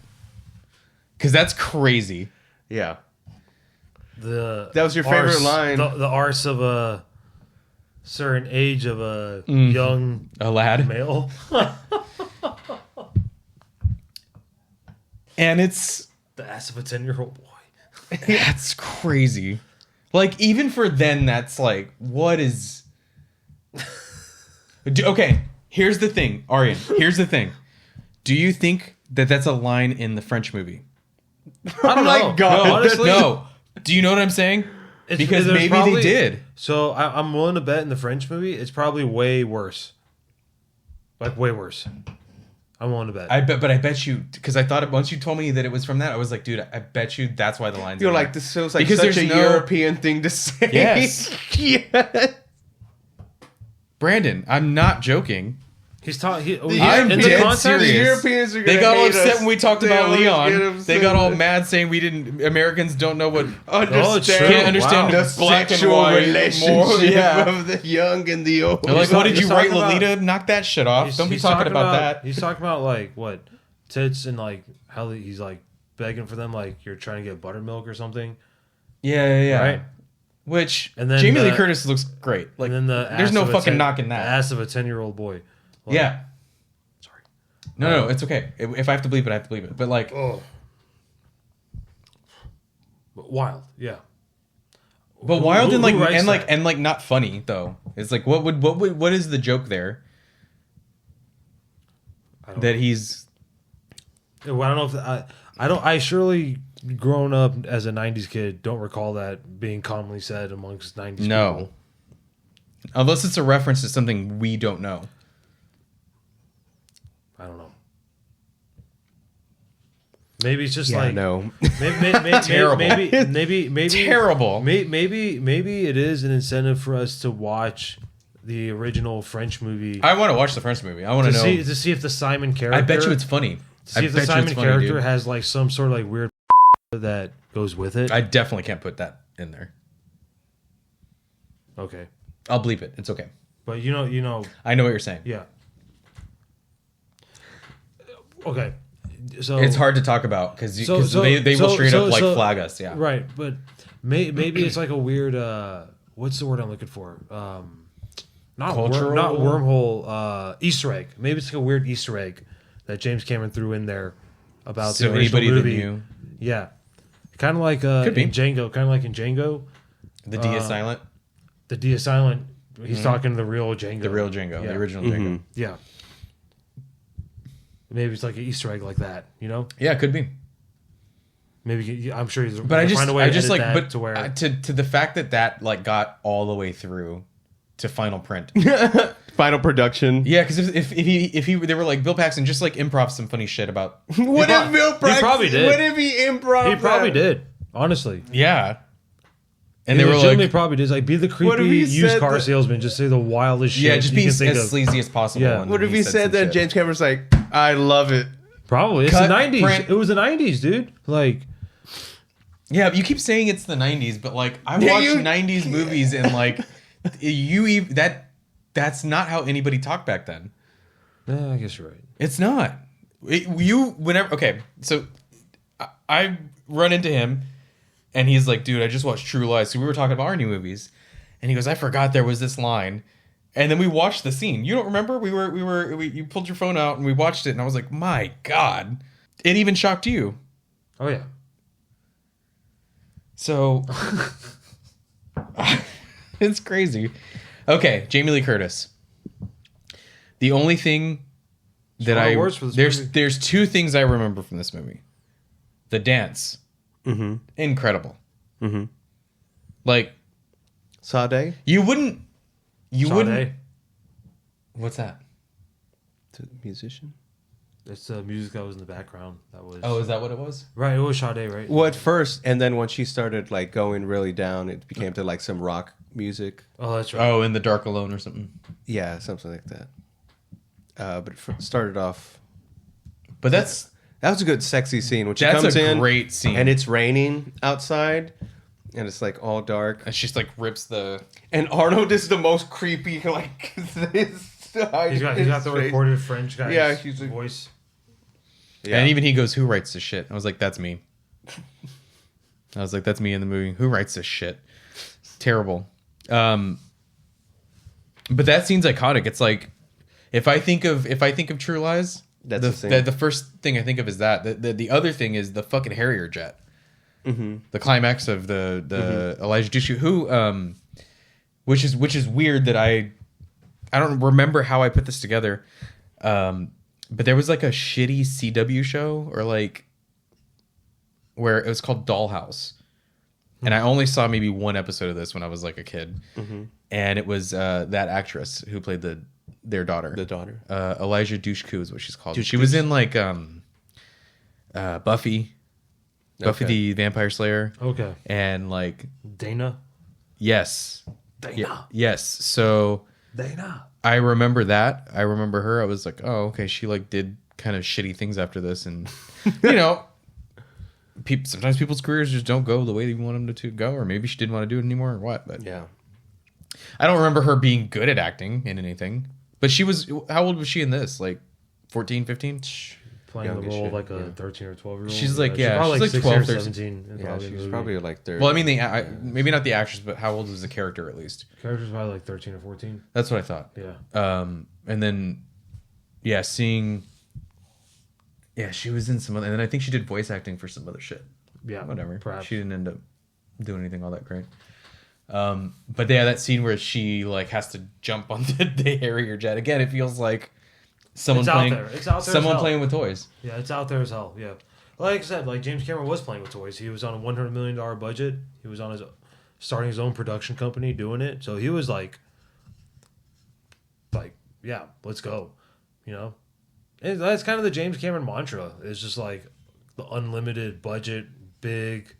Because that's crazy. Yeah. That was your favorite line. The arse of a certain age of a young lad male. And it's the ass of a 10-year-old boy. That's crazy. Like even for then, that's like, what is? Okay, here's the thing, Aryan. Here's the thing. Do you think that that's a line in the French movie? I don't know. My God, no, honestly, no. Do you know what I'm saying? Because maybe they did. So I'm willing to bet in the French movie, it's probably way worse. Like way worse. I'm willing to bet. I bet you because I thought it once you told me that it was from that, I was like, dude, I bet you that's why the line's. You're like, this feels like because such a European thing to say. Yes. Yeah. Brandon, I'm not joking. He's talking. I'm in dead the context, serious. The Europeans are They gonna got all hate upset us. when we talked They about always get Leon. upset. They got all mad saying Americans don't know what Understand, can't understand the black and sexual white relationship more. Yeah. of the young and the old. They're like, what did you write, talking about- Lolita? Knock that shit off. Don't be talking about that. He's talking about like what tits and like how he's like begging for them, like you're trying to get buttermilk or something. Yeah. Right. Which And then Jamie Lee Curtis looks great. Like, and then there's no fucking knocking the that. ass of a 10-year-old boy. Like, Yeah. Sorry. No, it's okay. If I have to bleep it, I have to bleep it. But like, But wild. Yeah. but wild and who writes that? and like not funny though. It's like what is the joke there? That he's. Well, I don't know if I surely grown up as a 90s kid don't recall that being commonly said amongst 90s people. Unless it's a reference to something we don't know. I don't know. Maybe it's just no. maybe Terrible. maybe Terrible. maybe it is an incentive for us to watch the original French movie I want to watch the French movie. I want to know. to see if the Simon character. I bet you it's funny. to see if the Simon character has like some sort of like weird that goes with it. I definitely can't put that in there. Okay, I'll bleep it. It's okay. but you know, I know what you're saying. yeah. Okay, so It's hard to talk about because So- they will straight so- up like so- flag us. Yeah. right, but maybe it's like a weird. What's the word I'm looking for? Not Cultural? not wormhole. Easter egg. Maybe it's like a weird Easter egg that James Cameron threw in there about So the original anybody that movie. knew. Yeah, kind of like Could be. in Django. Kind of like in Django. The D is silent. The D is silent. He's talking to the real Django. The real Django. Yeah. The original Django. Yeah. Maybe it's like an Easter egg like that. You know. Yeah, it could be. Maybe I'm sure he's. But I just, find a way I to just edit like, that but to where to the fact that like got all the way through to final print. Final production. Yeah, because if he they were like Bill Paxton just like improv some funny shit about. What if Bill Paxton? probably did. What if he improv? he probably that? did. Honestly, Yeah. And he they were legitimately like, probably did. Like, be the What if creepy he used said car that- salesman. Just say the wildest shit. yeah, just you be can as think of. sleazy as possible. Yeah. and What if he said some that? shit. James Cameron's like, I love it. Probably it's Cut, the '90s. print. It was the '90s, dude. Like, Yeah, you keep saying it's the '90s, but like I Yeah, watched you- '90s movies and like that's not how anybody talked back then. I guess you're right. It's not. Okay, so I run into him, and he's like, "Dude, I just watched True Lies." So we were talking about our new movies, and he goes, "I forgot there was this line," and then we watched the scene. You don't remember? You pulled your phone out and we watched it, and I was like, "My God!" It even shocked you. Oh yeah. So it's crazy. Okay, Jamie Lee Curtis. The only thing that lot of words for this movie. there's two things I remember from this movie. The dance, incredible. Like Sade? you wouldn't. Sade. What's that? The musician? It's the music that was in the background. That was. Oh, is that what it was? right. It was Sade, right? Well, at first, and then when she started like going really down, it became to like some rock music. Oh, that's right. Oh, in the Dark Alone or something. Yeah, something like that. But it started off. But that was a good sexy scene when she That's comes a in. great scene. And it's raining outside, and it's like all dark. and she's like rips the. And Arnold is the most creepy. Like He's got the recorded French guy's Yeah, he's like- voice. Yeah. And even he goes, "Who writes this shit?" I was like, "That's me." I was like, "That's me in the movie. Who writes this shit?" Terrible. But that scene's iconic. It's like if I think of True Lies, That's the scene. the first thing I think of is that. The other thing is the fucking Harrier jet. The climax of the Elijah Dushku, who which is weird that I don't remember how I put this together. But there was like a shitty CW show or like where it was called Dollhouse. And I only saw maybe one episode of this when I was like a kid. And it was that actress who played their daughter. The daughter. Elijah Dushku is what she's called. She was in like Buffy. Buffy Okay. the Vampire Slayer. Okay. And like Dana. yes. Dana. Yes. So Dana. I remember that. I remember her. I was like, oh, okay. She like did kind of shitty things after this, and you know, sometimes people's careers just don't go the way you want them to go, or maybe she didn't want to do it anymore, or what. But Yeah. I don't remember her being good at acting in anything. But she was. How old was she in this? Like 14, 15? Playing the role of like a 13 or 12-year-old. She's like, she's probably she's like 16 or 12, 13. 17. Yeah, she was probably like 30. Well, I mean, maybe not the actress, but how old is the character at least? Character's probably like 13 or 14. That's what I thought. Yeah. And then, yeah, seeing. Yeah, she was in some other, and then I think she did voice acting for some other shit. Yeah. Whatever. Perhaps. She didn't end up doing anything all that great. But yeah, that scene where she like has to jump on the Harrier jet again. It feels like someone It's playing. out there. It's out there. Someone playing with toys. Yeah, it's out there as hell. Yeah. Like I said, like James Cameron was playing with toys. He was on a $100 million budget. He was on starting his own production company doing it. So he was like, yeah, let's go. You know, and that's kind of the James Cameron mantra. It's just like the unlimited budget, big.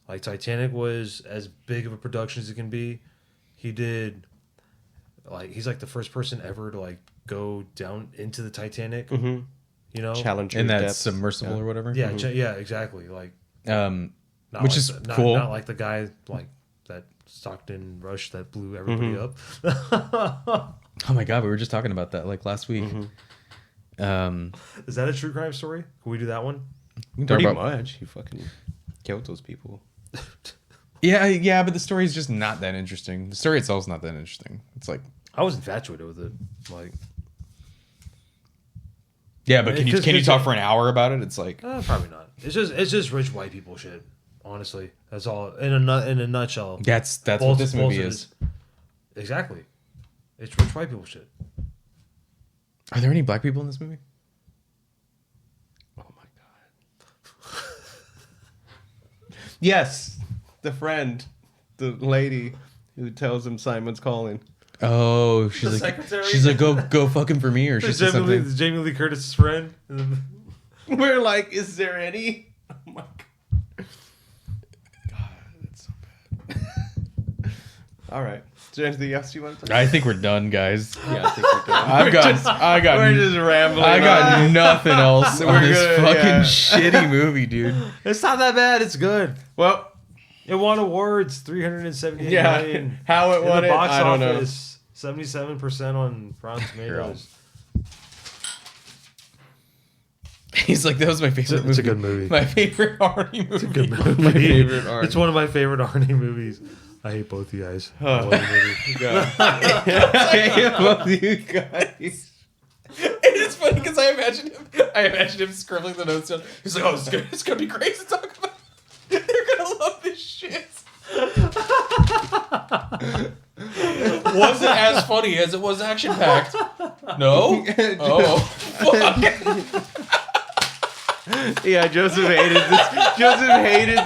Like Titanic was as big of a production as it can be. He did, like, he's like the first person ever to like go down into the Titanic. Mm-hmm. You know, Challenger In that depths. submersible or whatever. yeah, yeah, exactly. Like, Which like is not, cool. Not like the guy like that Stockton Rush that blew everybody up. Oh my god, we were just talking about that like last week. Is that a true crime story? Can we do that one? We can talk Pretty about- much. He fucking killed those people. Yeah, but the story is just not that interesting. The story itself is not that interesting. It's like, I was infatuated with it. Like, yeah, but can you 'cause talk for an hour about it? It's like, probably not. It's just rich white people shit. Honestly, that's all in a nutshell. that's what this movie is. Exactly. It's rich white people shit. Are there any black people in this movie? Oh my god. Yes, the friend, the lady who tells him Simon's calling. Oh, The secretary? she's like, go fucking for me, or she said something. Jamie Lee Curtis's friend. We're like, is there any? Oh my god. God, that's so bad. All right. Is there anything else you want to talk I think we're done, guys. Yeah, I think we're done. I got, We're just rambling. I got on. nothing else on We're this good, fucking yeah. shitty movie, dude. It's not that bad. It's good. Well, It won awards, $378 yeah. million. How it In won the it, box I don't know. office, 77% on Rotten Tomatoes. He's like, that was my favorite movie. It's a good movie. My favorite Arnie movie. It's a Good movie. My favorite Arnie. It's one of my favorite Arnie movies. I hate both you guys. I love the movie. Both you guys. And it's funny because I imagine him scribbling the notes down. He's like, oh, it's gonna be great to talk about. They're gonna love this shit. Wasn't as funny as it was action packed. No? Oh, fuck. Yeah, Joseph hated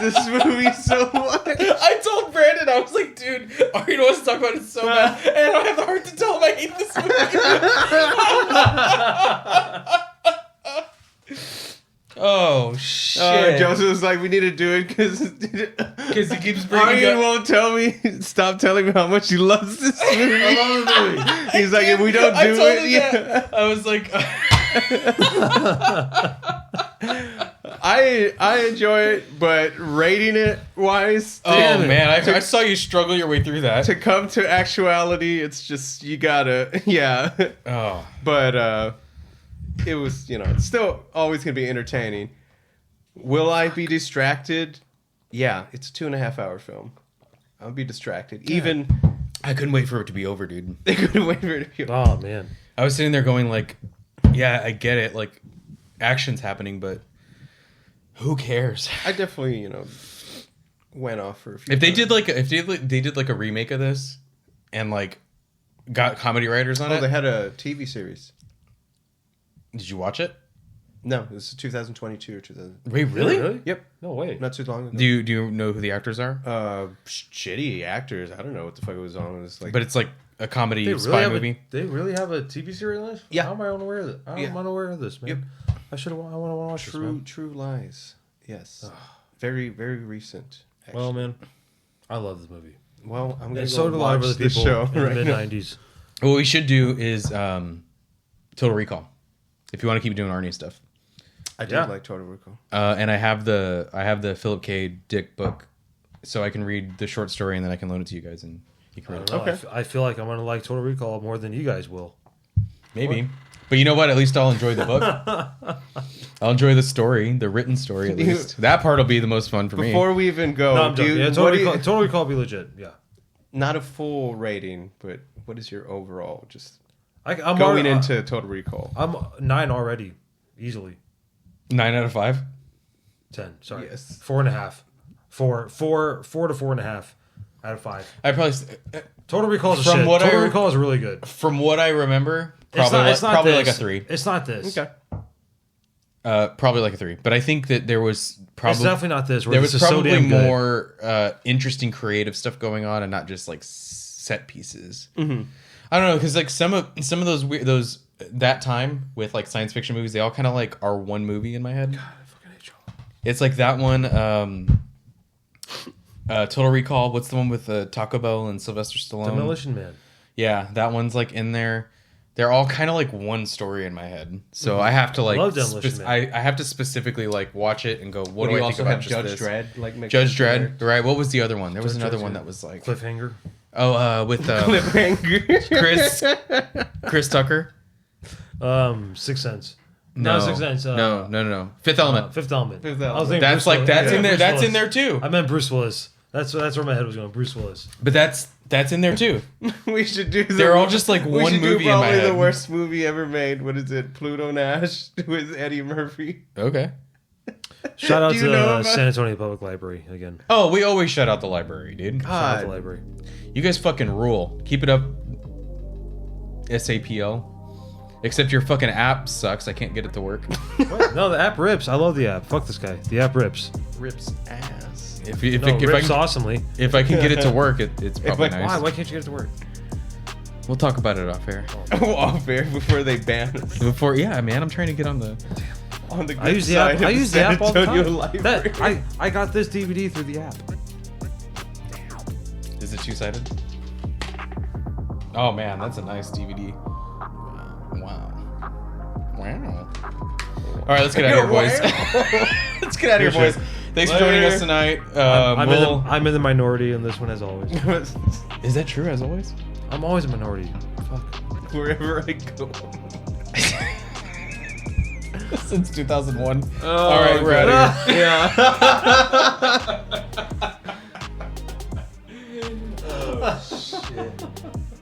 this movie so much. I told Brandon, I was like, dude, Ari wants to talk about it so bad, and I don't have the heart to tell him I hate this movie. Oh, shit. Joseph was like, we need to do it because he keeps bringing Aryan up... won't stop telling me how much he loves this movie. I love the movie. He's like, if we don't I do told it, him yeah. that. I was like... I enjoy it, but rating it wise, Oh, man, I saw you struggle your way through that. to come to actuality, it's just, you gotta, yeah. Oh. But it was, it's still always gonna be entertaining. Will I be distracted? Yeah, it's a 2.5 hour film. I'll be distracted. Even I couldn't wait for it to be over, dude. they couldn't wait for it to be. Oh, man. I was sitting there going like, yeah, I get it. Like, action's happening, but who cares? I definitely, went off for a few. If they times. did like they did like a remake of this, and like got comedy writers on Oh, it. they had a TV series. Did you watch it? No, this is 2022 or 2000. Wait, really? Yep, No way. not too long ago. Do you know who the actors are? Shitty actors. I don't know what the fuck it was on. It was like, But it's like a comedy They really spy have movie. they really have a TV series on this? Yeah. How am I unaware of this? I'm Yeah. unaware of this, man. Yep. I want to watch this, man. True Lies. Yes, very very recent. Actually. Well, man, I love this movie. Well, I'm gonna And go so do a lot of watch other this people show in the right now. mid-90s. What we should do is Total Recall. If you want to keep doing Arnie stuff. I do like Total Recall. And I have the Philip K. Dick book, so I can read the short story and then I can loan it to you guys and you can read it. Okay. I feel like I'm gonna like Total Recall more than you guys will. Maybe. But you know what? At least I'll enjoy the book. I'll enjoy the story, the written story at least. That part will be the most fun for me. Before we even go, No, I'm joking. Total Recall will be legit. Yeah. Not a full rating, but what is your overall? Just I'm going into Total Recall. I'm 9 already, easily. 9 out of 5? 10. Sorry. Yes. 4.5. 4 to 4.5 out of 5. I probably Total Recall is shit. Total Recall is really good. From what I remember, probably like a 3. It's not this. Okay. Probably like a 3. But I think that there was probably it's definitely not this. There was probably more interesting creative stuff going on and not just like set pieces. Mm-hmm. I don't know, because like some of those that time with like science fiction movies, they all kind of like are one movie in my head. God, I fucking hate y'all. It's like that one, Total Recall. What's the one with Taco Bell and Sylvester Stallone? Demolition Man. Yeah, that one's like in there. They're all kind of like one story in my head, so I have to like I have to specifically like watch it and go, what do I think about Judge Dredd? Like Judge Dredd, right? What was the other one? There was another one that was like Cliffhanger. Oh, with Cliffhanger. Chris Tucker. Sixth Sense. No, Sixth Sense. No. Fifth Element. Fifth Element. I was that's like that's in there. That's in there too. I meant Bruce Willis. That's where my head was going. Bruce Willis. But that's in there too. We should do. They're all just like one movie in my head. Probably the worst movie ever made. What is it? Pluto Nash with Eddie Murphy. Okay. Shout out to San Antonio Public Library again. Oh, we always shout out the library, dude. Shout out the library. You guys fucking rule. Keep it up. SAPL. Except your fucking app sucks. I can't get it to work. What? No, the app rips. I love the app. Fuck this guy. The app rips. Rips ass. If rips I can, awesomely. If I can get it to work, it's probably nice. Why can't you get it to work? We'll talk about it off air. Off air before they ban us. Yeah, man, I'm trying to get on the. On the good I use the app. I use the app all the time. I got this DVD through the app. Is it 2-sided? Oh man, that's a nice DVD. Wow. All right, let's get out of here, boys. Let's get out of here, boys. Thanks for joining us tonight. I'm in the minority in this one, as always. Is that true, as always? I'm always a minority. Fuck. Wherever I go. Since 2001. All right, we're out of here. Yeah.